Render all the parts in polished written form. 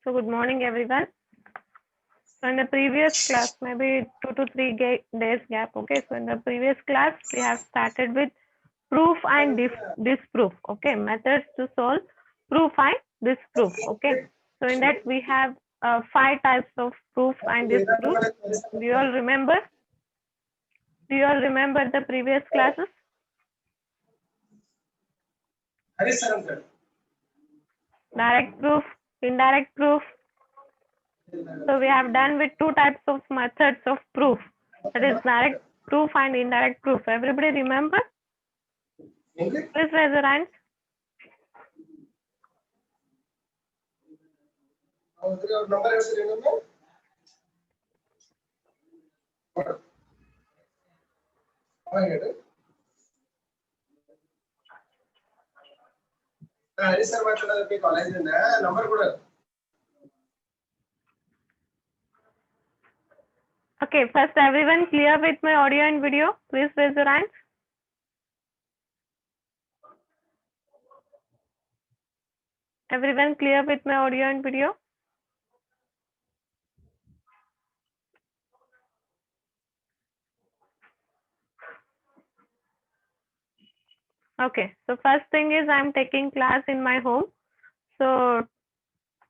So good morning, everyone. So in the previous class, maybe 2 to 3 days gap. Okay. So in the previous class, we have started with proof and disproof. Okay. Methods to solve proof and disproof. Okay. So in that we have 5 types of proof and disproof. Do you all remember? Do you all remember the previous classes? Direct proof, indirect proof. So we have done with 2 types of methods of proof. That is direct proof and indirect proof. Everybody remember? Please raise your hand. Okay, first everyone clear with my audio and video. Please raise your hands. Everyone clear with my audio and video? Okay, so first thing is I'm taking class in my home. So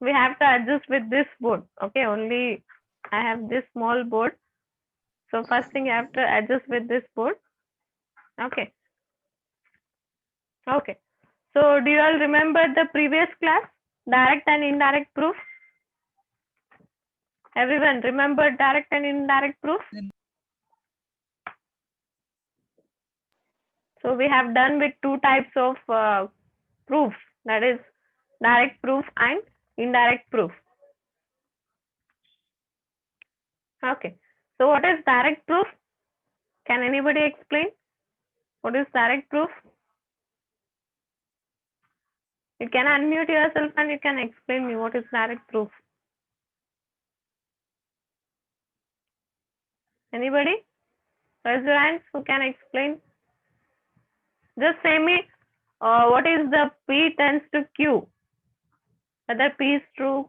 we have to adjust with this board. Okay, only I have this small board. So first thing you have to adjust with this board. Okay. Okay. So do you all remember the previous class? Direct and indirect proof? Everyone remember direct and indirect proof? So we have done with 2 types of proof, that is direct proof and indirect proof. Okay. So what is direct proof? Can anybody explain? What is direct proof? You can unmute yourself and you can explain me what is direct proof. Anybody? Raise your hands who can explain. Just say me what is the P tends to Q. Whether P is true,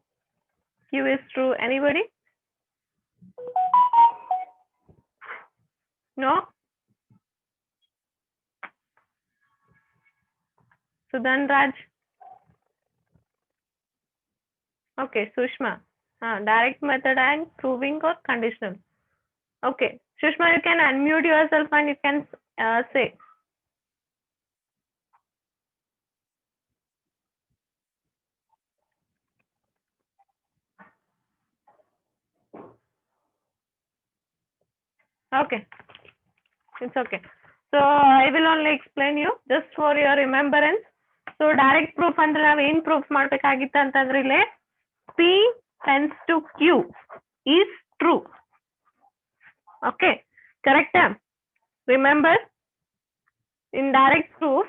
Q is true. Anybody? No? Sudan Raj? Okay, Sushma. Direct method and proving or conditional. Okay, Sushma, you can unmute yourself and you can say. Okay, it's okay. So I will only explain you just for your remembrance. So direct proof ಅಂದ್ರೆ ನಾವು ಏನು proof ಮಾಡಬೇಕಾಗಿತ್ತು ಅಂತಂದ್ರೆ ಇಲ್ಲಿ P tends to Q is true. Okay, correct? Remember, in direct proof,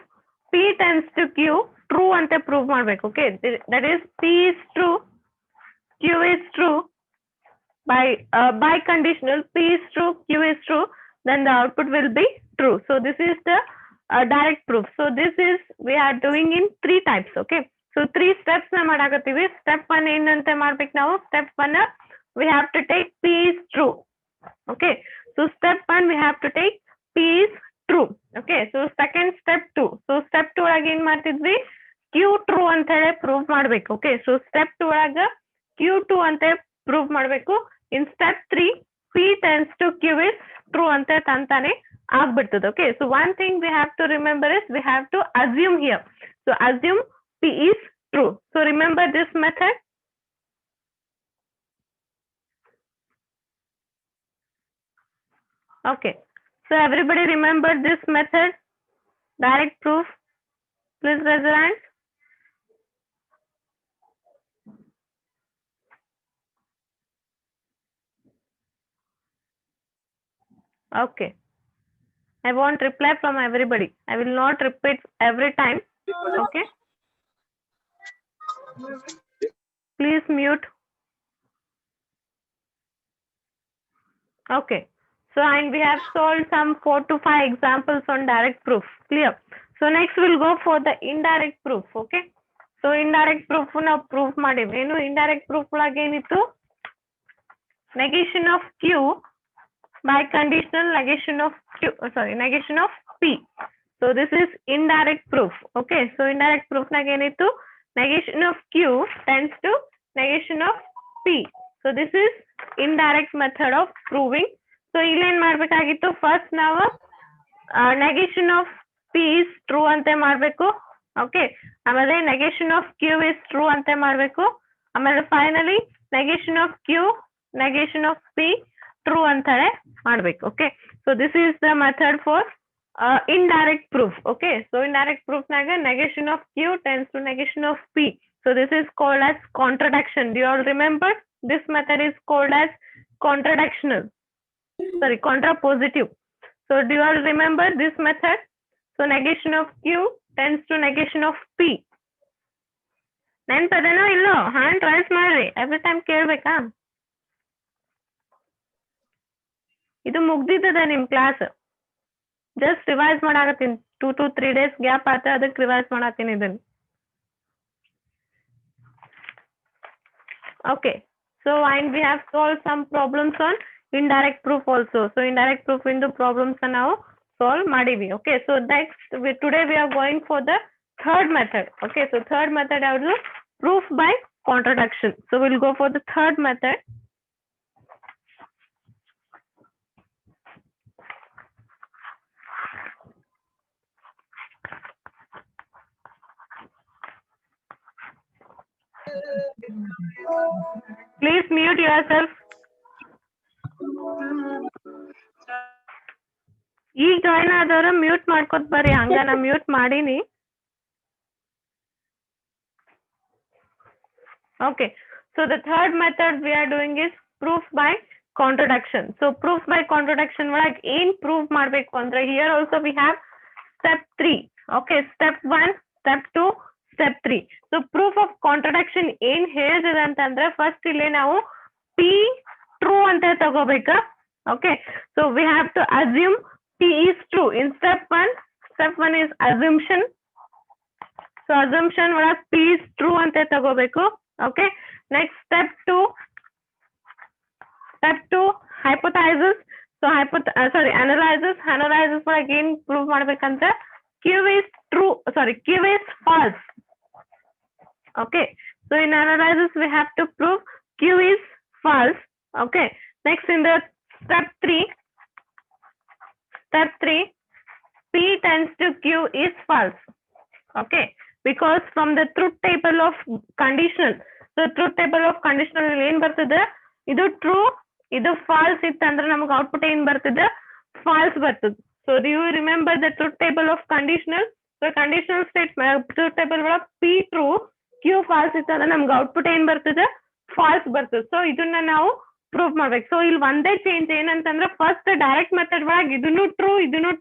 P tends to Q true ante prove ಮಾಡಬೇಕು. Okay, that is P is true, Q is true. By conditional, P is true, Q is true, then the output will be true. So this is the direct proof. So this is we are doing in 3 types. Okay, so 3 steps na ಮಾಡಾಕತ್ತೀವಿ. Step 1 ಏನಂತ ಮಾಡ್ಬೇಕು ನಾವು? Step 1 we have to take P is true. Okay, so step 1 we have to take P is true. Okay, so second step 2. So step 2 ಒಳಗೆ ಏನ್ ಮಾಡ್ತಿದ್ವಿ? Q true ಅಂತ ಹೇಳಿ prove ಮಾಡ್ಬೇಕು. Okay, so step 2 ಒಳಗ Q2 ಅಂತ prove ಮಾಡ್ಬೇಕು. In step 3, P tends to Q is true ante tantane ಆಗ್ಬಿಡ್ತದೆ. Okay, so one thing we have to remember is we have to assume here. So assume P is true. So remember this method. Okay, so everybody remember this method, direct proof. Please raise your hand. Okay, I want reply from everybody. I will not repeat every time. Okay, please mute. Okay, so and we have solved some 4 to 5 examples on direct proof. Clear? So next we'll go for the indirect proof. Okay, so indirect proof ನಾವು proof ಮಾಡಿವಿ. ಏನು indirect proof ಒಳಗೆ ಏನಿತ್ತು? negation of q by conditional negation of negation of p. So this is indirect proof. Okay, so indirect proof nage enittu? Negation of q tends to negation of p. So this is indirect method of proving. So ಇಲ್ಲಿ ಏನ್ ಮಾಡ್ಬೇಕಾಗಿತ್ತು? First ನಾವು negation of p is true ಅಂತ ಮಾಡ್ಬೇಕು. Okay, ಆಮೇಲೆ negation of q is true ಅಂತ ಮಾಡ್ಬೇಕು. ಆಮೇಲೆ finally negation of q negation of p true ಅಂತಾನೆ ಮಾಡ್ಬೇಕು. Okay, so this is the method for indirect proof. Okay, so indirect proof naga negation of q tends to negation of p. So this is called as contradiction. Do you all remember? This method is called as contradictional. Sorry, contrapositive. So do you all remember this method? So negation of q tends to negation of p. ನೆನ್ಪದೇನೋ ಇಲ್ಲೋ? Hand raise ಮಾಡ್ರಿ, every time ಕೇಳ್ಬೇಕಾ? ಇದು ಮುಗ್ದಿದ್ದದ ನಿಮ್ class, just revise ಮಾಡಾಕತ್ತೀನಿ. 2 to 3 days gap ಆತ, ಅದಕ್ಕೆ ರಿವೈಸ್ ಮಾಡತ್ತೀನಿ ಇದನ್ನ. Okay, so and we have solved some problems on indirect proof also. So indirect proof into problems ನಾವು ಸಾಲ್ವ್ ಮಾಡಿವಿ. Okay, so next today we are going for the third method. Okay, so third method ಯಾವುದು? Proof by contradiction. So we'll go for the third method. Please mute yourself. ಈಗ join ಆದವ್ರ mute ಮಾಡ್ಕೊತ ಬರ್ರಿ, ಹಂಗ ನಾ mute ಮಾಡೀನಿ. Okay, so the third method we are doing is proof by contradiction. So proof by contradiction ಒಳಗೆ ಏನ್ prove ಮಾಡ್ಬೇಕು ಅಂದ್ರೆ, here also we have step 3. Okay, step 1, step 2, step 3. So proof of contradiction ಏನ್ ಹೇಳ್ತದೆ ಅಂತಂದ್ರೆ, first ಇಲ್ಲಿ ನಾವು p true ಅಂತ ತಗೋಬೇಕಾ. Okay, so we have to assume p is true in step 1. Step 1 is assumption. So assumption ಒಳಗೆ p is true ಅಂತ ತಗೋಬೇಕು. Okay, next step 2. Step 2 hypothesis. So analysis. Analysis ಒಳಗೆ ಏನ್ ಪ್ರೂವ್ ಮಾಡ್ಬೇಕಂತ, q is true, q is false. Okay, so in analysis we have to prove q is false. Okay, next in the step 3, p tends to q is false. Okay, because from the truth table of conditional, so truth table of conditional ಏನ್ ಬರ್ತದೆ, ಇದು true ಇದು falls ಇತ್ತಂದ್ರೆ ನಮಗೆ output ಏನ್ ಬರ್ತದೆ, falls ಬರ್ತದೆ. So do you remember the truth table of conditional? So conditional statement truth table ಒಳಗೆ p true q false ಇತ್ತಂದ್ರೆ ನಮ್ಗೆ ಔಟ್ಪುಟ್ ಏನ್ ಬರ್ತದೆ, ಫಾಲ್ಸ್ ಬರ್ತದೆ. ಸೊ ಇದನ್ನ ನಾವು ಪ್ರೂವ್ ಮಾಡ್ಬೇಕು. ಸೊ ಇಲ್ಲಿ ಒಂದೇ ಚೇಂಜ್ ಏನಂತಂದ್ರೆ, ಫಸ್ಟ್ ಡೈರೆಕ್ಟ್ ಮೆಥಡ್ ಒಳಗೆ ಇದನ್ನು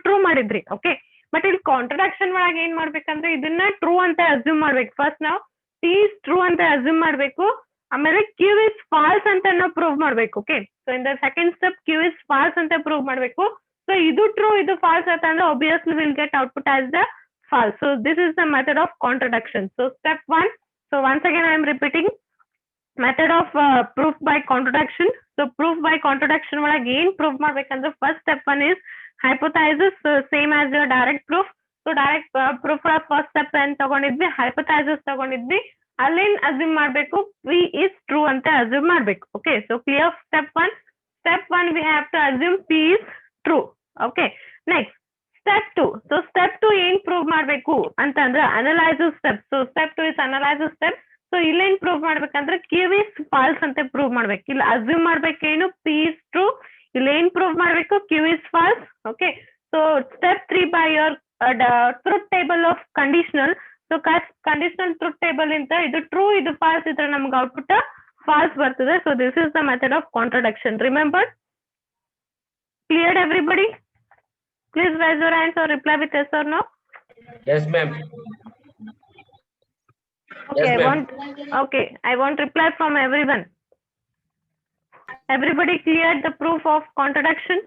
ಟ್ರೂ ಮಾಡಿದ್ರಿ. ಓಕೆ, ಬಟ್ ಇಲ್ಲಿ ಕಾಂಟ್ರಡಕ್ಷನ್ ಒಳಗೆ ಏನ್ ಮಾಡ್ಬೇಕಂದ್ರೆ, ಇದನ್ನ ಟ್ರೂ ಅಂತ ಅಸ್ಯೂಮ್ ಮಾಡ್ಬೇಕು. ಫಸ್ಟ್ ನಾವು p is true ಅಂತ ಅಸ್ಯೂಮ್ ಮಾಡ್ಬೇಕು, ಆಮೇಲೆ q is false ಅಂತ ನಾವು ಪ್ರೂವ್ ಮಾಡ್ಬೇಕು. Okay, so in the second step q is false ಅಂತ ಪ್ರೂವ್ ಮಾಡ್ಬೇಕು. ಸೊ ಇದು ಟ್ರೂ ಇದು ಫಾಲ್ಸ್ ಅಂತಂದ್ರೆ obviously we'll get output as the false. So this is the method of contradiction. So step 1. So once again I am repeating method of proof by contradiction. So proof by contradiction ಒಳಗೆ ಏನ್ prove ಮಾಡ್ಬೇಕಂದ್ರೆ, first step 1 is hypothesis. So same as your direct proof. So direct proof ಒಳಗೆ first step ಏನ್ ತಗೊಂಡಿದ್ವಿ, hypothesis ತಗೊಂಡಿದ್ವಿ. ಅಲ್ಲೇನ್ assume ಮಾಡ್ಬೇಕು, p is true ಅಂತ assume ಮಾಡ್ಬೇಕು. Okay, so clear step 1. Step 1 we have to assume p is true. Okay, next step 2. So step 2 ಏನ್ prove ಮಾಡ್ಬೇಕು ಅಂತಂದ್ರೆ analysis step. So step 2 is analysis step. So ಇಲ್ಲೇನ್ prove ಮಾಡ್ಬೇಕಂದ್ರೆ q is false ಅಂತ prove ಮಾಡ್ಬೇಕು. ಇಲ್ಲಿ assume ಮಾಡ್ಬೇಕೇನು, p is true. ಇಲ್ಲಿ ಏನ್ ಪ್ರೂವ್ ಮಾಡ್ಬೇಕು, q is false. Okay, so step 3 by your truth table of conditional. So conditional truth table ಇಂದ ಇದು ಟ್ರೂ ಇದು ಫಾಲ್ಸ್ ಇದ್ರೆ ನಮ್ಗೆ ಔಟ್ಪುಟ್ ಫಾಲ್ಸ್ ಬರ್ತದೆ. So this is the method of contradiction. Remember? Cleared everybody? Please raise your hands or reply with yes or no. Yes, ma'am. Okay, Yes, I want reply from everyone. Everybody cleared the proof of contradiction?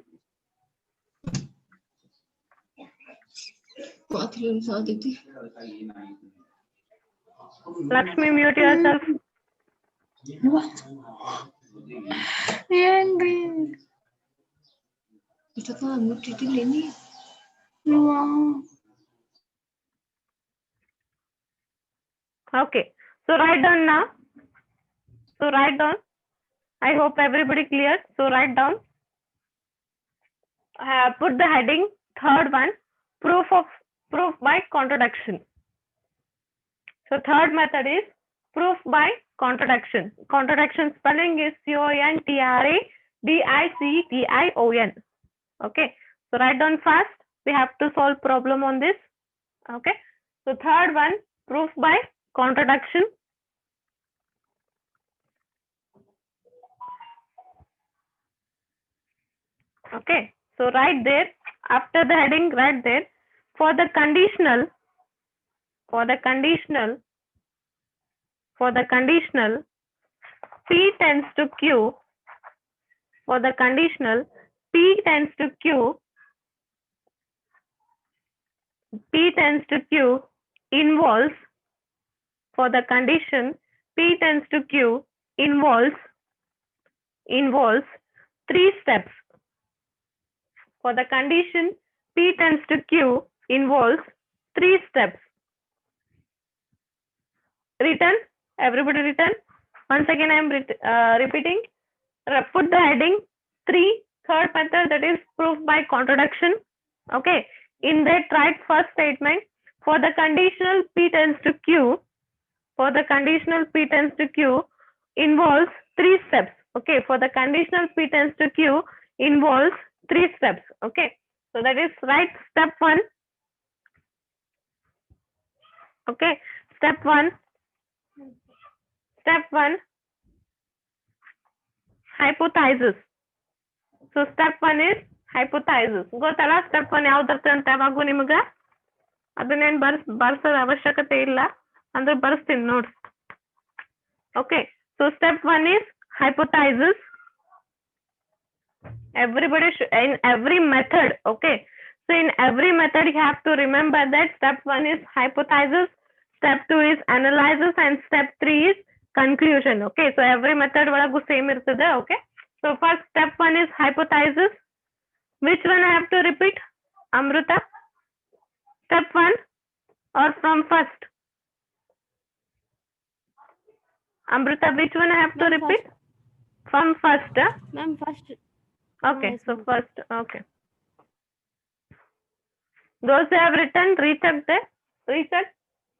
Lakshmi, mute yourself. ಏನ್ರಿ ಇಷ್ಟೊತ್ತು ಮುಟ್ಟಿಟ್ಟಿಲ್ಲೇನಿ Okay, so write down now. So write down. I hope everybody clear. So write down. Put the heading, third one, proof by contradiction. So third method is proof by contradiction. Contradiction spelling is CONTRADICTION. Okay, so write down fast. We have to solve problem on this. Okay, so third one, proof by contradiction. Okay, so right there, after the heading, right there, for the conditional, P tends to Q, for the conditional, P tends to Q involves, for the condition, P tends to Q involves 3 steps. For the condition, P tends to Q involves 3 steps. Written? Everybody written? Once again, I am repeating. Put the heading 3, third method, that is proof by contradiction. Okay. In that, write first statement. For the conditional P tends to Q, involves 3 steps. Okay. For the conditional P tends to Q involves 3 steps. Okay. So that is write step 1. Okay. Step 1. Hypothesis. So step 1 is hypothesis. Gotala step 1 yavudarthe anta yavagu nimaga adanne barsada avashyakate illa andre barstini notes. Okay, so step 1 is hypothesis. Everybody should, in every method. Okay, so in every method you have to remember that step 1 is hypothesis, step 2 is analysis, and step 3 is conclusion. Okay, so every method valagu same irtade. Okay, so first step 1 is hypothesis. Which one I have to repeat? Amruta, step 1 or from first? Amruta, which one I have to repeat? From first. Ma'am, first. Okay, Yes, so ma'am. first. Okay, those who have written, recheck there. Recheck.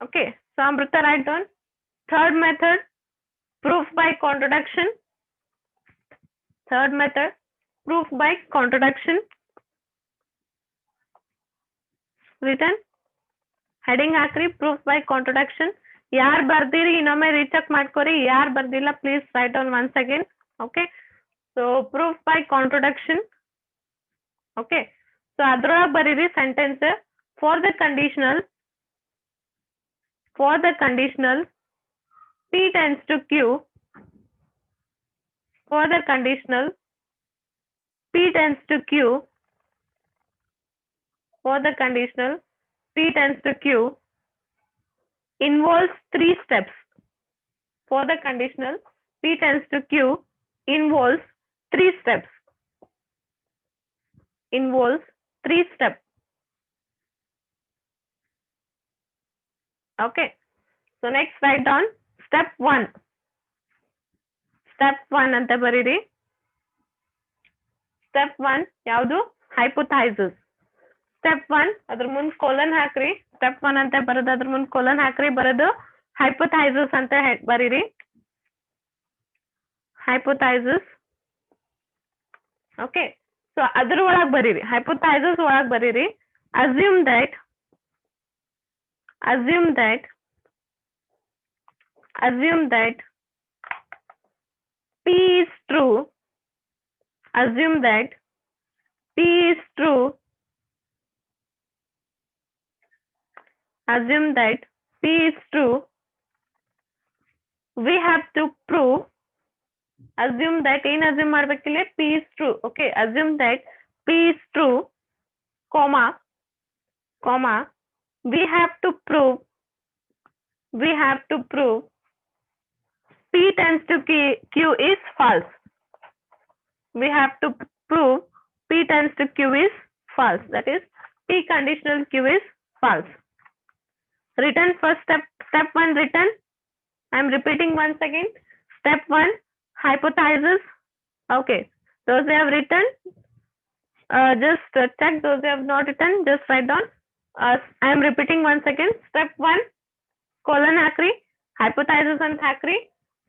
Okay, so Amruta, write down. Third method, proof by contradiction. Third method, proof by contradiction. Written. Heading ಹಾಕ್ರಿ, proof by contradiction. ಯಾರು ಬರ್ದಿರಿ ಇನ್ನೊಮ್ಮೆ recheck ಮಾಡ್ಕೊರಿ, ಯಾರು ಬರ್ದಿಲ್ಲ please write down once again. Okay, so proof by contradiction. Okay, so ಅದ್ರೊಳಗೆ ಬರೀರಿ sentence. For the conditional P tends to Q. For the conditional P tends to Q. For the conditional P tends to Q involves 3 steps. For the conditional P tends to Q involves 3 steps. Okay, so next write down step 1. Step 1 ಅಂತ ಬರೀರಿ. Step 1 ಯಾವುದು? Hypothesis. Step 1 ಅದ್ರ ಮುಂದೆ colon ಹಾಕ್ರಿ. Step 1 ಅಂತ ಬರೋದು ಅದ್ರ ಮುಂದೆ colon ಹಾಕ್ರಿ, ಬರೋದು hypothesis ಅಂತ ಬರೀರಿ. Hypothesis. Okay, so ಅದ್ರ ಒಳಗೆ ಬರೀರಿ, hypothesis ಒಳಗೆ ಬರೀರಿ. Assume that P is true. Assume that P is true. Assume that P is true. We have to prove. Assume that in assume ಮಾಡಬೇಕಿಲ್ಲ, P is true. Okay, assume that P is true, comma, we have to prove we have to prove P tends to Q is false. We have to prove P tends to Q is false. That is, P conditional Q is false. Written first step 1 written. I am repeating once again. Step 1, hypothesis. Okay, those who have written, just check. Those who have not written, just write down. I am repeating once again. Step 1, colon ಹಾಕ್ರಿ, hypothesis ಅಂತ ಹಾಕ್ರಿ.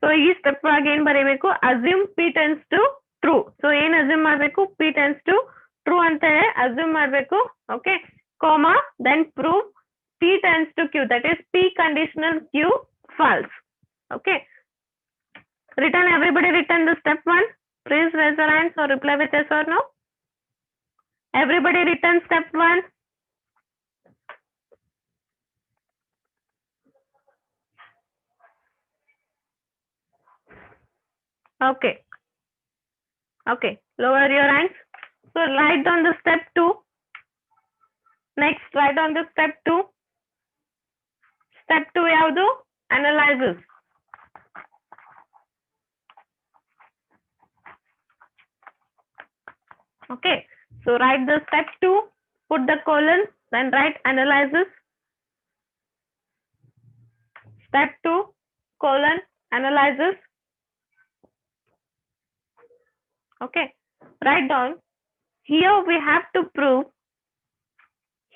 So ಈ step again ಬರೀಬೇಕು. Assume P tends to true. So ಏನ್ assume ಮಾಡಬೇಕು? P tends to true ಅಂತ assume ಮಾಡಬೇಕು. Okay, comma, then prove P tends to Q. That is P conditional Q false. Okay. Written, everybody written the step 1. Please raise your hands or reply with yes or no. Everybody written step 1. Okay. Okay. Lower your hands. So write down the step 2. Next, write down the step 2. Step 2 ಯಾವುದು? Analysis. Okay. So write the step 2, put the colon, then write analysis. Step 2, colon, analysis. Okay. Write down. Here we have to prove.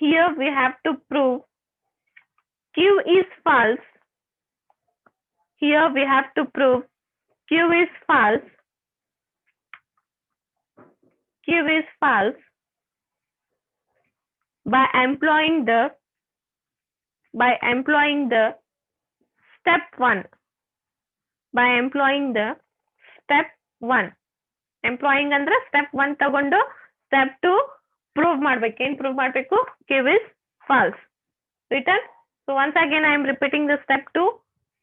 Here we have to prove Q is false. Here we have to prove Q is false. Q is false by employing the step 1. By employing the step 1. Employing ಅಂದ್ರೆ step 1 ತಗೊಂಡು step 2 prove ಮಾಡ್ಬೇಕು. ಏನು prove ಮಾಡಬೇಕು? Q is false. Written? So once again I am repeating the step 2.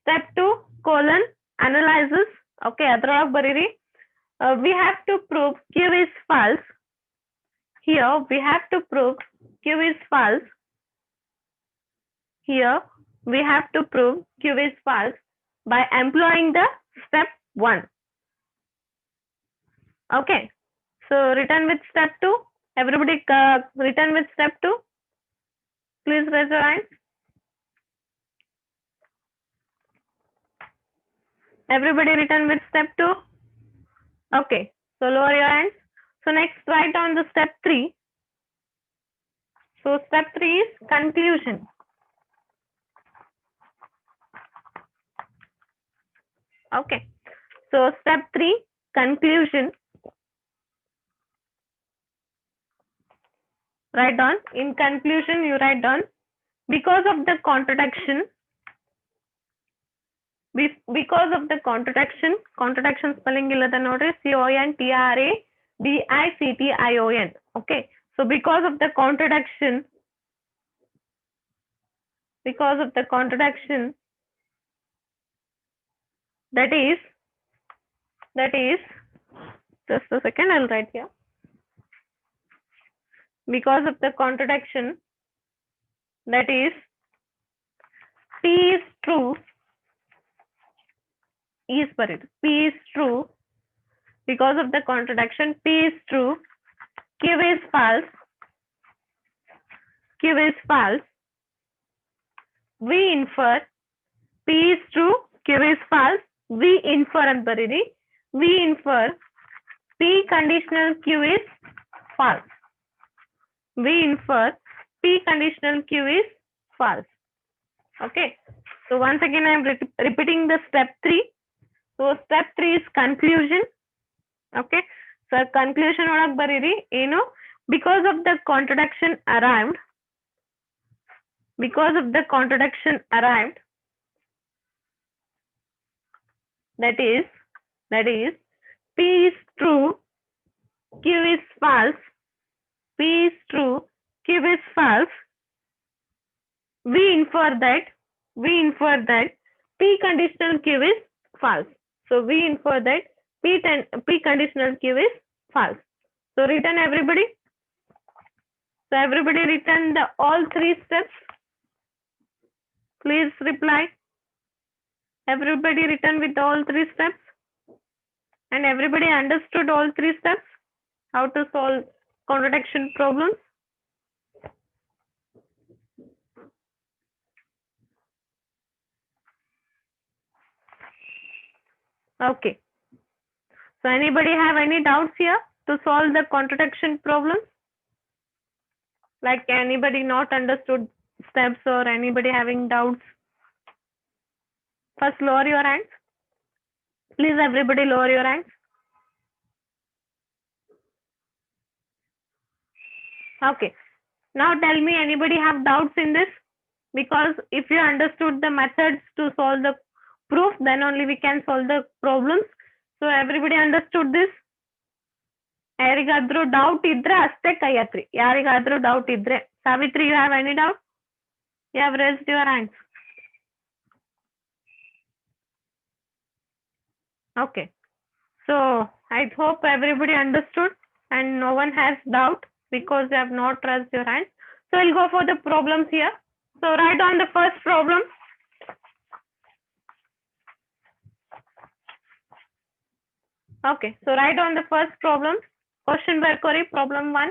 Step 2, colon, analysis. Okay, ಅದ್ರೊಳಗೆ ಬರೀರಿ. We have to prove Q is false. Here we have to prove Q is false. Here we have to prove Q is false by employing the step 1. Okay. So written with step 2. Everybody written with step 2. Please raise your hands. Everybody written with step 2. Okay. So lower your hands. So next write down the step 3. So step 3 is conclusion. Okay. So step 3, conclusion. Write down. In conclusion, you write down, because of the contradiction, contradiction spelling illada nodri, CONTRADICTION. Okay. So because of the contradiction, that is, just a second, I'll write here. Because of the contradiction, that is, P is true, P is true. Because of the contradiction, P is true, Q is false. We infer P is true, Q is false. We infer and bariri. We infer P conditional Q is false. We infer P conditional Q is false. Okay. So once again, I am repeating the step 3. So step 3 is conclusion. Okay. So conclusion ಒಳಗೆ ಬರೀರಿ ಏನು? Because of the contradiction arrived. That is, P is true, Q is false. P is true, Q is false. We infer that P conditional Q is false. So we infer that P conditional Q is false. So written everybody. So everybody written the all 3 steps. Please reply. Everybody written with all 3 steps? And everybody understood all 3 steps? How to solve contradiction problems? Okay. So anybody have any doubts here to solve the contradiction problems? Like anybody not understood steps or anybody having doubts? First lower your hands. Please everybody lower your hands. Okay. Now tell me, anybody have doubts in this? Because if you understood the methods to solve the proof, then only we can solve the problems. So everybody understood this? ಯಾರಿಗಾದ್ರೂ doubt ಇದ್ರೆ ಅಷ್ಟೇ ಕೈ ಹತ್ರಿ. ಯಾರಿಗಾದ್ರೂ doubt ಇದ್ರೆ. Savitri, you have any doubt? You have raised your hands. Okay. So I hope everybody understood and no one has doubt because you have not raised your hands. So we'll go for the problems here. So write on the first problem. Okay. So write on the first problem. Question by query, problem 1.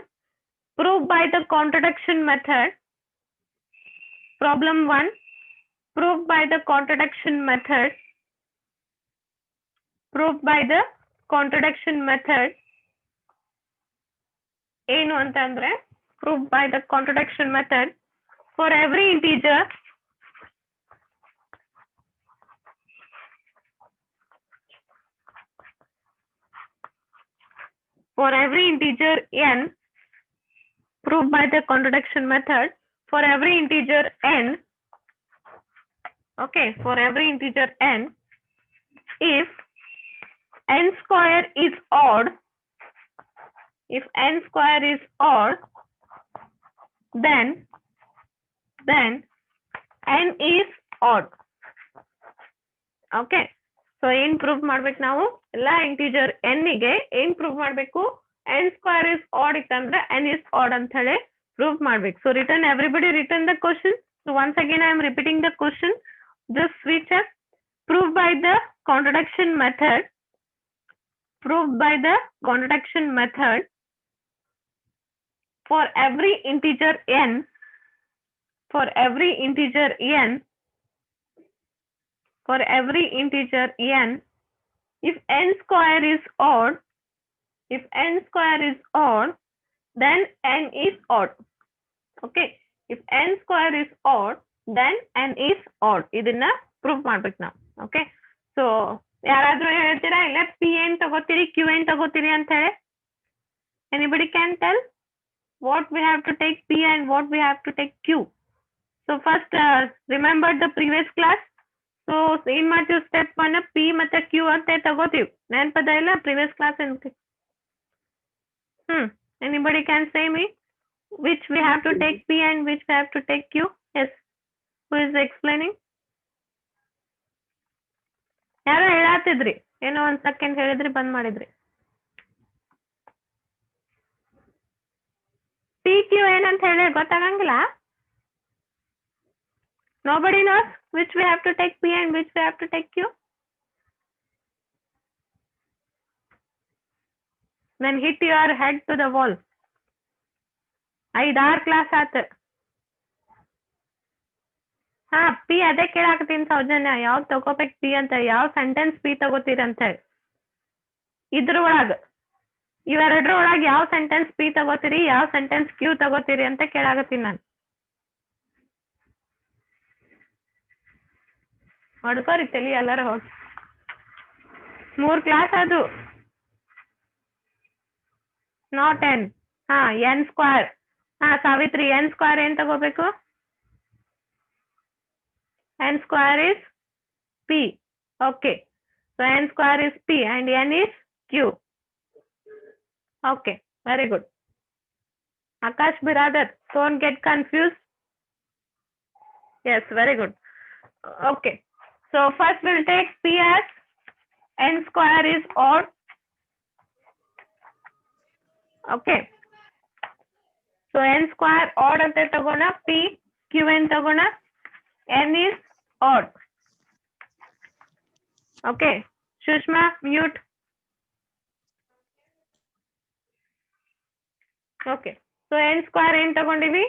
Prove by the contradiction method. Problem 1. Prove by the contradiction method. Prove by the contradiction method. ಏನು ಅಂತಂದ್ರೆ prove by the contradiction method for every integer n, prove by the contradiction method for every integer n. Okay, for every integer n, if n square is odd, if n square is odd, then n is odd. Okay, so ಏನ್ prove ಮಾಡ್ಬೇಕು ನಾವು? ಎಲ್ಲ integer n ಗೆ ಏನ್ prove ಮಾಡ್ಬೇಕು? n square is odd ಇತ್ತಂದ್ರೆ n is odd ಅಂತ ಹೇಳಿ ಪ್ರೂವ್ ಮಾಡ್ಬೇಕು. So everybody written the question. So once again I am repeating the question. Just switch up. Prove by the contradiction method. Prove by the contradiction method for every integer n. For every integer n. For every integer n, if n square is odd, if n square is odd, then n is odd. Okay, if n square is odd, then n is odd. ಇದನ್ನ prove ಮಾಡ್ಬೇಕು ನಾವು. Okay, so ಯಾರಾದ್ರೂ ಹೇಳ್ತೀರಾ ಇಲ್ಲ p n ತಗೋತೀರಿ q n ತಗೋತೀರಿ ಅಂತ ಹೇಳಿ? Anybody can tell what we have to take p and what we have to take q? So first remember the previous class. So ಏನ್ ಮಾಡ್ತೀವಿ? ಸ್ಟೆಪ್ 1 p ಮತ್ತೆ q ಅಂತ ತಗೋತೀವಿ. ನೆನಪದ ಇಲ್ಲ previous class ಅಂತ? Anybody can say me which we have to take p and which we have to take q? Yes, who is explaining? ಯಾರೋ ಹೇಳಾತಿದ್ರಿ, ಏನೋ ಒಂದ್ ಸೆಕೆಂಡ್ ಹೇಳಿದ್ರಿ ಬಂದ್ ಮಾಡಿದ್ರಿ. p q ಏನಂತ ಹೇಳಿ ಗೊತ್ತಾಗಂಗಿಲ್ಲ? Nobody knows which we have to take p and which we have to take q? Then hit your head to the wall. 5-6 class ಆತ. ಹಾ, ಪಿ ಅದೇ ಕೇಳಾಕತ್ತೀನಿ ಸೌಜನ್ಯ, ಯಾವ್ದು ತಗೋಬೇಕು ಪಿ ಅಂತ, ಯಾವ ಸೆಂಟೆನ್ಸ್ ಪಿ ತಗೋತೀರಿ ಅಂತ ಹೇಳಿ. ಇದ್ರ ಒಳಗ ಇವೆರಡ್ರ ಒಳಗೆ ಯಾವ ಸೆಂಟೆನ್ಸ್ ಪಿ ತಗೋತೀರಿ, ಯಾವ ಸೆಂಟೆನ್ಸ್ ಕ್ಯೂ ತಗೋತೀರಿ ಅಂತ ಕೇಳಾಕತ್ತೀನಿ ನಾನು. ಹೊಡ್ಕೋರಿ ತಲಿ ಎಲ್ಲಾರ ಹೋಗಿ. 3 ಕ್ಲಾಸ್ ಅದು, ನಾಟ್ n. ಹಾ, n ಸ್ಕ್ವೇರ್. ಹಾ ಸಾವಿತ್ರಿ, n ಸ್ಕ್ವೇರ್ ಏನ್ ತಗೋಬೇಕು? n square is p. Okay, so n square is p and n is q. Okay, very good. Akash Biradar, don't get confused. Yes, very good. Okay, so first we'll take p as n square is odd. Okay, so n square odd ante tagona, p q n tagona, n is odd. Okay Sushma mute. Okay so N square ಏನ್ ತಗೊಂಡಿವಿ,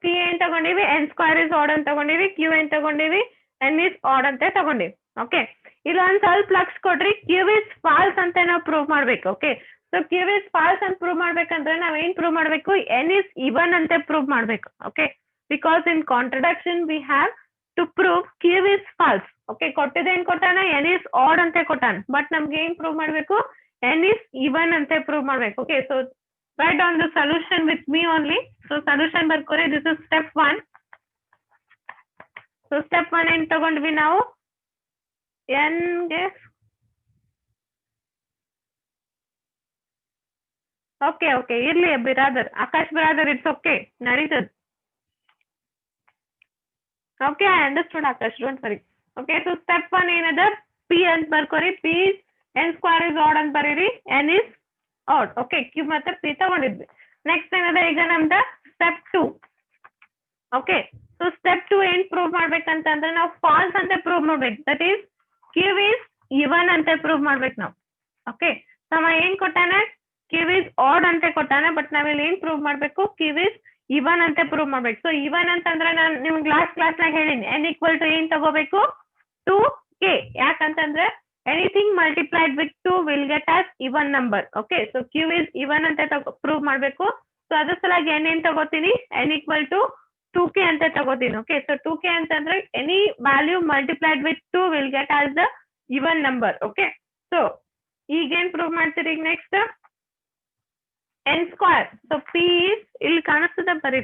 P ಏನ್ ತಗೊಂಡಿವಿ, N square is odd ಅಂತ ತಗೊಂಡಿವಿ, Q ಏನ್ ತಗೊಂಡಿವಿ, N is odd ಅಂತ ತಗೊಂಡಿವಿ. Okay ಇಲ್ಲೊಂದ್ ಸ್ವಲ್ಪ ಲಕ್ಷ ಕೊಡ್ರಿ, Q is false ಅಂತ ನಾವು ಪ್ರೂವ್ ಮಾಡ್ಬೇಕು. Okay so Q is false ಅಂತ ಪ್ರೂವ್ ಮಾಡ್ಬೇಕಂದ್ರೆ ನಾವ್ ಏನ್ ಪ್ರೂವ್ ಮಾಡ್ಬೇಕು, ಎನ್ ಇಸ್ ಇವನ್ ಅಂತ ಪ್ರೂವ್ ಮಾಡ್ಬೇಕು. Okay because in contradiction we have to prove Q is false. Okay ಕೊಟ್ಟಿದ್ದೇನ್ ಕೊಟ್ಟಾನ, ಎನ್ ಇಸ್ ಆಡ್ ಅಂತ ಕೊಟ್ಟಾನ, ಬಟ್ ನಮ್ಗೆ ಏನ್ ಪ್ರೂವ್ ಮಾಡ್ಬೇಕು, ಎನ್ ಇಸ್ ಇವನ್ ಅಂತ ಪ್ರೂವ್ ಮಾಡ್ಬೇಕು. Okay so write down the solution with me only. So solution ಬರ್ಕೋರಿ, this is step 1. So step 1 ಏನ್ ತಗೊಂಡ್ವಿ ನಾವು, n ಗೆ ಓಕೆ ಇರ್ಲಿ brother, Akash brother, it's okay, ನಡೀತದ. Okay I understood Akash, don't worry. Okay so step 1 ಏನದ, P ಅಂತ ಬರ್ಕೋರಿ, P N square is odd ಅಂತ ಬರೀರಿ, N is odd. Okay Q ಮತ್ತೆ ಪಿ ತಗೊಂಡಿದ್ವಿ. ನೆಕ್ಸ್ಟ್ ಏನದ ಈಗ ನಮ್ದ ಸ್ಟೆಪ್ 2. ಓಕೆ ಸೊ ಸ್ಟೆಪ್ 2 ಏನ್ ಪ್ರೂವ್ ಮಾಡ್ಬೇಕಂತಂದ್ರೆ ನಾವು ಫಾಲ್ಸ್ ಅಂತ ಪ್ರೂವ್ ಮಾಡ್ಬೇಕು. That is Q is even ಅಂತ ಪ್ರೂವ್ ಮಾಡ್ಬೇಕು ನಾವು. ಓಕೆ ನಮ್ಮ ಏನ್ ಕೊಟ್ಟಾನೆ, ಕ್ಯೂ ಇಸ್ ಆಡ್ ಅಂತ ಕೊಟ್ಟಾನೆ, ಬಟ್ ನಾವಿಲ್ಲಿ ಏನ್ ಪ್ರೂವ್ ಮಾಡ್ಬೇಕು, ಕ್ಯೂ ಇಸ್ ಇವನ್ ಅಂತ ಪ್ರೂವ್ ಮಾಡ್ಬೇಕು. ಸೊ ಇವನ್ ಅಂತಂದ್ರೆ ನಾನು ನಿಮ್ಗೆ ಕ್ಲಾಸ್ ನಾಗ ಹೇಳಿನಿ, ಎನ್ ಈಕ್ವಲ್ ಟು ಏನ್ ತಗೋಬೇಕು, 2k. ಯಾಕಂತಂದ್ರೆ anything multiplied with 2 will get as even number. Okay so q is even ಅಂತ ಪ್ರೂವ್ ಮಾಡ್ಬೇಕು. ಸೊ ಅದ್ರ ಸಲಾಗಿ n ಏನ್ ತಗೋತೀನಿ, n equal to 2k ಅಂತ ತಗೋತೀನಿ. ಓಕೆ ಸೊ 2k ಅಂತಂದ್ರೆ any value multiplied with 2 will get as the even number. Okay so ಈಗ ಏನ್ ಪ್ರೂವ್ ಮಾಡ್ತೀರಿ, next n square. So p is ಇಲ್ಲಿ ಕಾಣಿಸ್ತದ, ಬರೀ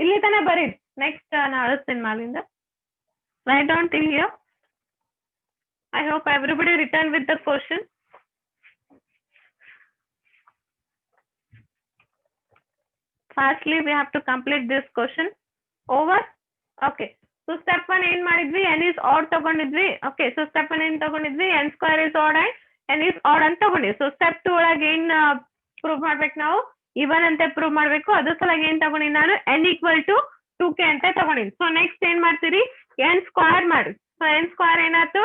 ಇಲ್ಲಿ ತನ ಬರೀ. ನೆಕ್ಸ್ಟ್ ನಾನು ಅಳಿಸ್ತೀನಿ ಮಾಲಿಂದ, write down till here. I hope everybody returned with the question. Fastly we have to complete this question. Over. Okay so step 1 ಏನ್ ಮಾಡಿದ್ವಿ, n is odd ತಗೊಂಡಿದ್ವಿ. Okay so step 1 ಏನ್ ತಗೊಂಡಿದ್ವಿ, n square is odd and n is odd ಅಂತ ತಗೊಂಡಿದ್ವಿ. So step 2 ಒಳಗೆ ಏನ್ prove ಮಾಡ್ಬೇಕು, ನಾವು ಇವನ್ ಅಂತ prove ಮಾಡ್ಬೇಕು. ಅದ್ರ ಸಲುವಾಗಿ ಏನ್ ತಗೊಂಡಿನಿ ನಾನು, n equal to 2k ಅಂತ ತಗೊಂಡಿನಿ. ಸೊ ನೆಕ್ಸ್ಟ್ ಏನ್ ಮಾಡ್ತೀರಿ, n ಸ್ಕ್ವೇರ್ ಮಾಡಿ. ಸೊ n ಸ್ಕ್ವೇರ್ ಏನಾಯ್ತು,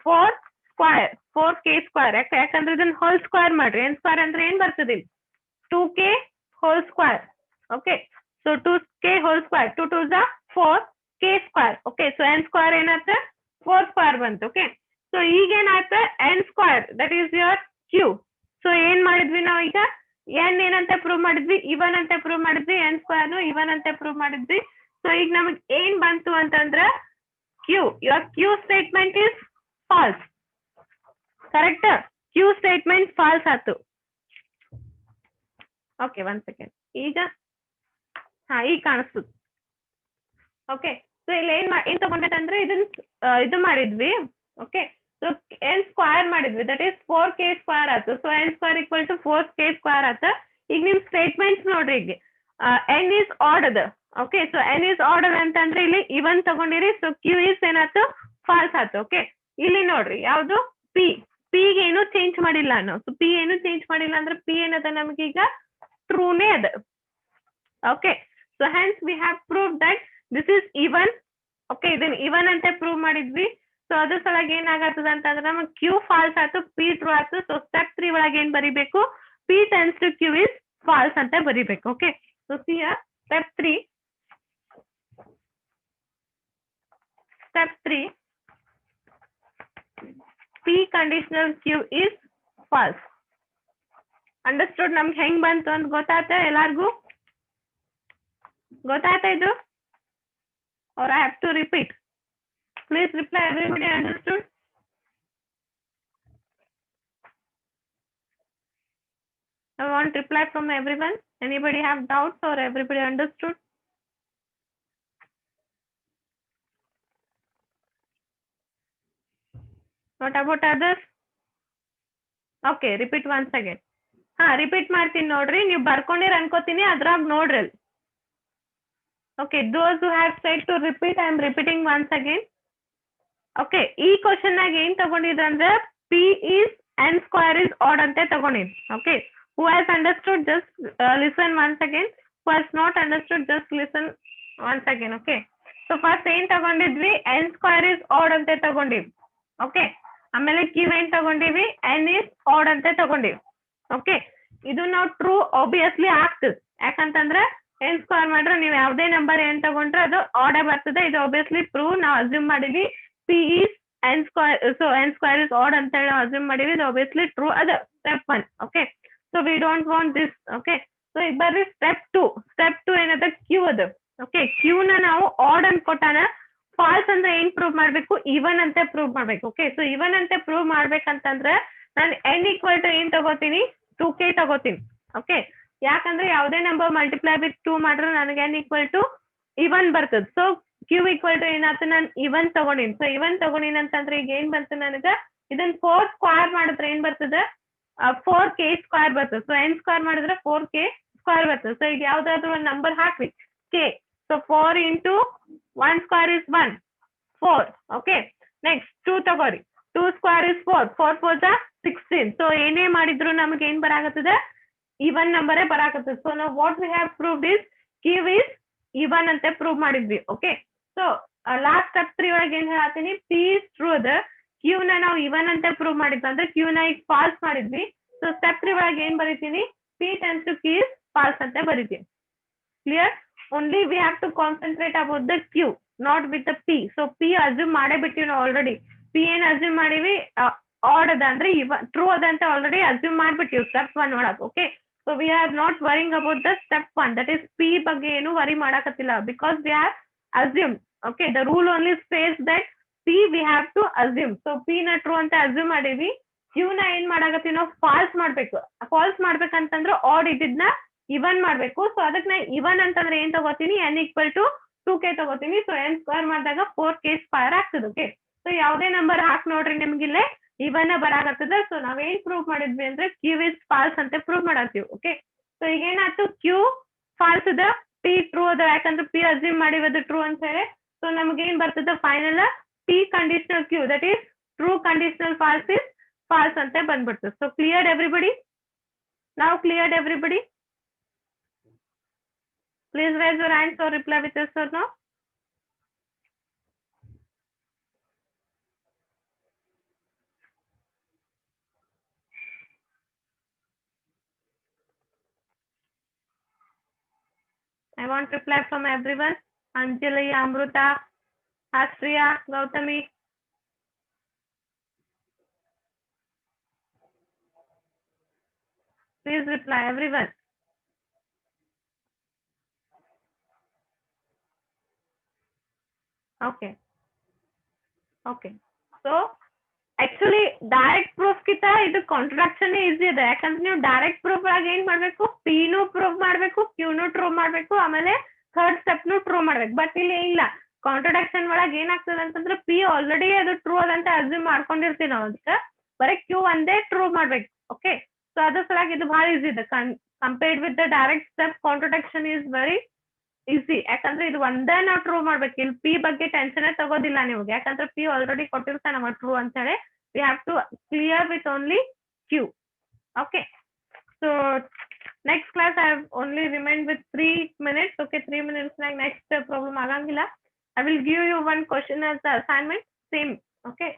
4 ಸ್ಕ್ವೇರ್, 4k ಸ್ಕ್ವೇರ್. ಯಾಕಂದ್ರೆ ಇದನ್ನ ಹೋಲ್ ಸ್ಕ್ವೇರ್ ಮಾಡ್ರಿ. n ಸ್ಕ್ವೇರ್ ಅಂದ್ರೆ ಏನ್ ಬರ್ತದೆ, 2k whole square. Okay so 2k whole square, 2 2 is 4k square. Okay so n square ಏನಾಯ್ತ, 4 ಸ್ಕ್ವೇರ್ ಬಂತು. ಓಕೆ ಸೊ ಈಗ ಏನಾಯ್ತ, n square that is your q. So ಏನ್ ಮಾಡಿದ್ವಿ ನಾವು ಈಗ, n ಏನಂತ ಪ್ರೂವ್ ಮಾಡಿದ್ವಿ, ಇವನ್ ಅಂತ ಪ್ರೂವ್ ಮಾಡಿದ್ವಿ, n ಸ್ಕ್ವೇರ್ ನು ಇವನ್ ಅಂತ ಪ್ರೂವ್ ಮಾಡಿದ್ವಿ. ಸೊ ಈಗ ನಮಗ್ ಏನ್ ಬಂತು ಅಂತಂದ್ರ, q, your q statement is false. Correct, Q statement false ಆಯ್ತು. ಓಕೆ 1 ಸೆಕೆಂಡ್, ಈಗ ಈಗ ಕಾಣಿಸ್ತದೆ. ಓಕೆ ಸೊ ಇಲ್ಲಿ ಏನ್ ತಗೊಂಡಂದ್ರೆ ಇದನ್ನ ಇದು ಮಾಡಿದ್ವಿ. ಓಕೆ ಸೊ n ಸ್ಕ್ವೇರ್ ಮಾಡಿದ್ವಿ, ದಟ್ ಈಸ್ 4k ಸ್ಕ್ವೇರ್ ಆಯ್ತು. So n square equal to 4k square ಆಯ್ತು. ಈಗ ನಿಮ್ ಸ್ಟೇಟ್ಮೆಂಟ್ಸ್ ನೋಡ್ರಿ, ಈಗ n ಇಸ್ ಆಡ್ ಅದ. Okay so n is odd ಅದ ಅಂತಂದ್ರೆ ಇಲ್ಲಿ ಇವನ್ ತಗೊಂಡಿರಿ. ಸೊ ಕ್ಯೂ ಇಸ್ ಏನಾಯ್ತು, ಫಾಲ್ಸ್ ಆಯ್ತು. ಓಕೆ ಇಲ್ಲಿ ನೋಡ್ರಿ, ಯಾವ್ದು ಪಿ ಗೆ ಏನು ಚೇಂಜ್ ಮಾಡಿಲ್ಲ ನಾವು. ಸೊ ಪಿ ಏನು ಚೇಂಜ್ ಮಾಡಿಲ್ಲ ಅಂದ್ರೆ ಪಿ ಏನದ ನಮ್ಗೀಗ ಟ್ರೂನೇ ಅದ. Okay so hence we have prove that this is even. Okay ಇದನ್ನ ಇವನ್ ಅಂತ ಪ್ರೂವ್ ಮಾಡಿದ್ವಿ. ಸೊ ಅದ್ರ ಸಲುವಾಗಿ ಏನಾಗತ್ತದ ಅಂತಂದ್ರೆ ನಮಗೆ ಕ್ಯೂ ಫಾಲ್ಸ್ ಆಯ್ತು, ಪಿ ಟ್ರೂ ಆಯ್ತು. ಸೊ ಸ್ಟೆಪ್ 3 ಒಳಗೆ ಏನ್ ಬರಿಬೇಕು, P tends to Q is false ಅಂತ ಬರಿಬೇಕು. Okay so see step 3. Step 3 P conditional Q is false. Understood? ನಮ್ಗೆ ಹೆಂಗ್ ಬಂತು ಅಂತ ಗೊತ್ತಾಯ್ತ ಎಲ್ಲಾರ್ಗು? ಗೊತ್ತಾಯ್ತಾ ಇದು? Or I have to repeat? Please reply. Everybody understood? I want reply from everyone. Anybody have doubts or everybody understood? What about others? Okay, repeat once again. Repeat ಮಾಡ್ತೀನಿ ನೋಡ್ರಿ, ನೀವು ಬರ್ಕೊಂಡಿರ ಅನ್ಕೋತೀನಿ, ಅದ್ರಾಗ ನೋಡ್ರಿ. Okay, those who have said to repeat, I am repeating once again. Okay, ಈ question ನಾಗ ಏನ್ ತಗೊಂಡಿದ್ರೆ P is n square is odd ಅಂತ ತಗೊಂಡಿದ್. Okay, who has understood just listen once again. Who has not understood just listen once again. Okay, so first ಏನ್ ತಗೊಂಡಿದ್ವಿ, n square is odd ಅಂತ ತಗೊಂಡಿದ್ವಿ. Okay, ಆಮೇಲೆ Q ಏನ್ ತಗೊಂಡಿವಿ N is odd ಅಂತ ತಗೊಂಡಿವಿ. Okay, ಇದು ನಾವು true obviously ಆಗ್ತದೆ. ಯಾಕಂತಂದ್ರೆ N square ಮಾಡ್ರೆ ನೀವು ಯಾವ್ದೇ ನಂಬರ್ ಏನ್ ತಗೊಂಡ್ರೆ ಅದು ಆಡೇ ಬರ್ತದೆ. ಇದು ಆಬ್ವಿಯಸ್ಲಿ ಟ್ರೂ ನಾವು ಅಸ್ಯೂಮ್ ಮಾಡಿದ್ವಿ. P is N square, so N square is odd ಅಂತ ಹೇಳಿ ನಾವು ಅಸ್ಯೂಮ್ ಮಾಡಿದ್ವಿ. ಇದು ಆಬ್ವಿಯಸ್ಲಿ ಟ್ರೂ. ಅದು step 1. Okay, so we don't want this. Okay, so ಈಗ ಬರ್ರಿ ಸ್ಟೆಪ್ 2. ಸ್ಟೆಪ್ 2 ಏನದ ಕ್ಯೂ ಅದು. ಓಕೆ, ಕ್ಯೂ ನ ನಾವು ಆಡ್ ಅಂತ ಕೊಟ್ಟಾನ. ಫಾಲ್ಸ್ ಅಂದ್ರೆ ಏನ್ ಪ್ರೂವ್ ಮಾಡ್ಬೇಕು? ಇವನ್ ಅಂತ ಪ್ರೂವ್ ಮಾಡ್ಬೇಕು. ಓಕೆ, ಸೊ ಇವನ್ ಅಂತ ಪ್ರೂವ್ ಮಾಡ್ಬೇಕಂತಂದ್ರೆ ನಾನು ಎನ್ ಈಕ್ವಲ್ ಟು ಏನ್ ತಗೋತೀನಿ? 2k ತಗೋತೀನಿ. ಓಕೆ, ಯಾಕಂದ್ರೆ ಯಾವುದೇ ನಂಬರ್ ಮಲ್ಟಿಪ್ಲೈ ವಿತ್ 2 ಮಾಡ್ರೆ ನನಗೆ ಎನ್ ಈಕ್ವಲ್ ಟು ಇವನ್ ಬರ್ತದೆ. ಸೊ ಕ್ಯೂ ಈಕ್ವಲ್ ಟು ಏನಾಯ್ತು? ನಾನು ಇವನ್ ತಗೊಂಡಿನಿ. ಸೊ ಇವನ್ ತಗೊಂಡಿನಿ ಅಂತಂದ್ರೆ ಈಗ ಏನ್ ಬಂತು ನನಗೆ? ಇದನ್ನ 4 ಸ್ಕ್ವೇರ್ ಮಾಡಿದ್ರೆ ಏನ್ ಬರ್ತದೆ? 4k ಸ್ಕ್ವೇರ್ ಬರ್ತದೆ. ಸೊ ಎನ್ ಸ್ಕ್ವೇರ್ ಮಾಡಿದ್ರೆ 4k ಸ್ಕ್ವೇರ್ ಬರ್ತದೆ. ಸೊ ಈಗ ಯಾವ್ದಾದ್ರು ಒಂದು ನಂಬರ್ ಹಾಕ್ರಿ k. So 4 into 1 square is 1, 4. Okay, next 2 ತಗೋರಿ. 2 square is 4. 4 4 is 16. ಸೊ ಏನೇ ಮಾಡಿದ್ರು ನಮಗೆ ಏನ್ ಬರಾಕತ್ತದೆ? ಇವನ್ ನಂಬರೇ ಬರಾಕತ್ತದೆ. ಸೊ ನಾವು what we have proved is Q is even ಅಂತ ಪ್ರೂವ್ ಮಾಡಿದ್ವಿ. ಓಕೆ, ಸೊ ಲಾಸ್ಟ್ ಸ್ಟೆಪ್ 3 ಒಳಗೆ ಏನ್ ಹೇಳ್ತೀನಿ? ಪಿ ಇಸ್ ಟ್ರೂ ಅದ. ಕ್ಯೂ ನ ನಾವು ಇವನ್ ಅಂತ ಪ್ರೂವ್ ಮಾಡಿದ್ವಿ ಅಂದ್ರೆ ಕ್ಯೂ ನ ಈಗ ಫಾಲ್ಸ್ ಮಾಡಿದ್ವಿ. ಸೊ ಸ್ಟೆಪ್ 3 ಒಳಗೆ ಏನ್ ಬರೀತೀನಿ? P tends to Q is false ಅಂತ ಬರೀತೀನಿ. Clear? Only we have to concentrate about the Q, not with the P. So P assume ಮಾಡೇ ಬಿಟ್ಟಿವಿ ನಾವು ಆಲ್ರೆಡಿ. P ಏನ್ ಅಸ್ಯೂಮ್ ಮಾಡಿವಿ? ಆಡ್ ಅದ ಅಂದ್ರೆ ಟ್ರೂ ಅದ ಅಂತ ಆಲ್ರೆಡಿ ಅಸ್ಯೂಮ್ ಮಾಡ್ಬಿಟ್ಟಿವಿ ಸ್ಟೆಪ್ 1 ಒಳಗೆ. Okay, so we are not worrying about the step 1. That is P ಬಗ್ಗೆ ಏನು ವರಿ ಮಾಡಕತ್ತಿಲ್ಲ because we have assume. Okay, the rule only says that P we have to assume. So P ನ true ಅಂತ assume ಮಾಡಿವಿ. Q ನ ಏನ್ ಮಾಡಾಕತ್ತೀವಿ ನಾವು? Falls ಮಾಡ್ಬೇಕು. ಫಾಲ್ಸ್ ಮಾಡ್ಬೇಕಂತಂದ್ರೆ ಆಡ್ ಇದ್ದಿದ್ನ ಇವನ್ ಮಾಡ್ಬೇಕು. ಸೊ ಅದಕ್ಕೆ ನಾ ಇವನ್ ಅಂತಂದ್ರೆ ಏನ್ ತಗೋತೀನಿ? ಎನ್ ಈಕ್ವಲ್ ಟು 2k ತಗೋತೀನಿ. ಸೊ ಎನ್ ಸ್ಕ್ವೇರ್ ಮಾಡಿದಾಗ 4k ಸ್ಕ್ವೇರ್ ಆಗ್ತದೆ. ಓಕೆ, ಸೊ ಯಾವ್ದೇ ನಂಬರ್ ಹಾಕಿ ನೋಡ್ರಿ ನಿಮ್ಗಿಲ್ಲೇ ಇವನ್ ಬರಾಕತ್ತದ. ಸೊ ನಾವೇನ್ ಪ್ರೂವ್ ಮಾಡಿದ್ವಿ ಅಂದ್ರೆ ಕ್ಯೂ ಇಸ್ ಫಾಲ್ಸ್ ಅಂತ ಪ್ರೂವ್ ಮಾಡತ್ತೀವಿ. ಓಕೆ, ಸೊ ಈಗ ಏನಾಯ್ತು? ಕ್ಯೂ ಫಾಲ್ಸ್ ಅದ, ಪಿ ಟ್ರೂ ಅದ. ಯಾಕಂದ್ರೆ ಪಿ ಅಸ್ಯೂಮ್ ಮಾಡಿರೋದು ಟ್ರೂ ಅಂತ ಹೇಳಿ. ಸೊ ನಮ್ಗೆ ಏನ್ ಬರ್ತದ final? P conditional Q that is true conditional false is false ಅಂತ ಬಂದ್ಬಿಡ್ತದೆ. So cleared everybody? ನಾವು cleared everybody? Please raise your hands or reply with yes or no. I want reply from everyone. Anjali, Amruta, Astriya, Gautami. Please reply, everyone. Okay. Okay. So actually direct proof ಕಿಂತ ಇದು contraction easy ಇದೆ. ಯಾಕಂದ್ರೆ ನೀವು direct proof ಒಳಗೆ ಏನ್ ಮಾಡ್ಬೇಕು? P ನು prove ಮಾಡ್ಬೇಕು, ಕ್ಯೂ ನು ಟ್ರೂ ಮಾಡ್ಬೇಕು, ಆಮೇಲೆ ಥರ್ಡ್ ಸ್ಟೆಪ್ ನು ಟ್ರೂ ಮಾಡ್ಬೇಕು. ಬಟ್ ಇಲ್ಲಿ ಇಲ್ಲ, ಕಾಂಟ್ರಡಕ್ಷನ್ ಒಳಗೆ ಏನಾಗ್ತದೆ ಅಂತಂದ್ರೆ ಪಿ ಆಲ್ರೆಡಿ ಅದು ಟ್ರೂ ಅದಂತ ಅಸ್ಯೂಮ್ ಮಾಡ್ಕೊಂಡಿರ್ತೀವಿ ನಾವು. ಅದಕ್ಕೆ ಬರೀ ಕ್ಯೂ ಒಂದೇ ಟ್ರೂ ಮಾಡ್ಬೇಕು. ಓಕೆ, ಸೊ ಅದ್ರ ಸಲಾಗಿ ಇದು ಬಹಳ ಈಸಿ ಇದೆ compared with the direct step. Contradiction is very easy. ಯಾಕಂದ್ರೆ ಇದು ಒಂದೇ ನಾವು ಟ್ರೂ ಮಾಡ್ಬೇಕು. ಇಲ್ಲಿ ಪಿ ಬಗ್ಗೆ ಟೆನ್ಷನ್ ತಗೋದಿಲ್ಲ ನಿಮ್ಗೆ. ಯಾಕಂದ್ರೆ ಪಿ ಆಲ್ರೆಡಿ ಕೊಟ್ಟಿರ್ತಾನೆ ನಮ್ಮ ಟ್ರೂ ಅಂತ ಹೇಳಿ. We have to clear with only Q. Okay, so next class I have only remind with 3 minutes. Okay, 3 minutes ನಾಗ ನೆಕ್ಸ್ಟ್ ಪ್ರಾಬ್ಲಮ್ ಆಗಂಗಿಲ್ಲ. I will give you 1 question as the assignment same. Okay,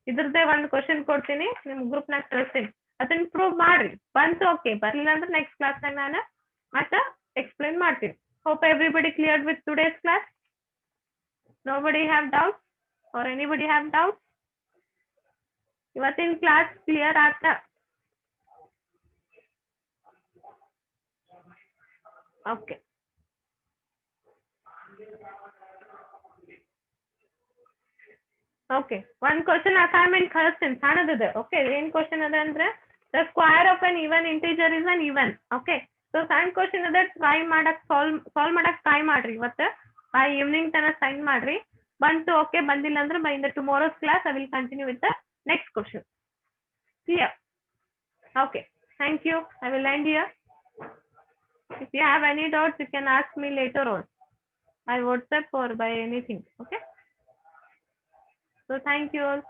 ಇದ್ರದ್ದೇ 1 question ಕೊಡ್ತೀನಿ, ನಿಮ್ group ನಾಗ ಕಳಿಸ್ತೀನಿ. ಅದನ್ನ prove ಮಾಡ್ರಿ. ಬಂತು ಓಕೆ, ಬರ್ಲಿಲ್ಲ ಅಂದ್ರೆ ನೆಕ್ಸ್ಟ್ ಕ್ಲಾಸ್ ನಾಗ ನಾನು ಮತ್ತೆ ಎಕ್ಸ್ಪ್ಲೇನ್ ಮಾಡ್ತೀನಿ. Hope everybody cleared with today's class. Nobody have doubts or anybody have doubts? ಇವತ್ತಿನ ಕ್ಲಾಸ್ ಕ್ಲಿಯರ್ ಆಗ್ತಾ? ಓಕೆ, ಓಕೆ, 1 question ಅಸೈನ್ಮೆಂಟ್ ಕಳಿಸ್ತೀನಿ, ಸಣ್ಣದಿದೆ. ಓಕೆ, ಏನ್ ಕ್ವಶನ್ ಅದ ಅಂದ್ರೆ the square of an even integer is an even. Okay, so ಸಣ್ಣ question ಅದ, try ಮಾಡಕ್ solve ಮಾಡಕ್ ಟ್ರೈ ಮಾಡ್ರಿ. ಇವತ್ತು ಬೈ ಈವ್ನಿಂಗ್ ತನಕ ಸೈನ್ ಮಾಡ್ರಿ. ಬಂತು ಓಕೆ, ಬಂದಿಲ್ಲ ಅಂದ್ರೆ bye in the tomorrow's class I will continue with the next question. Clear? Okay, thank you. I will end here. If you have any doubts, you can ask me later on by WhatsApp or by anything. Okay, so thank you all.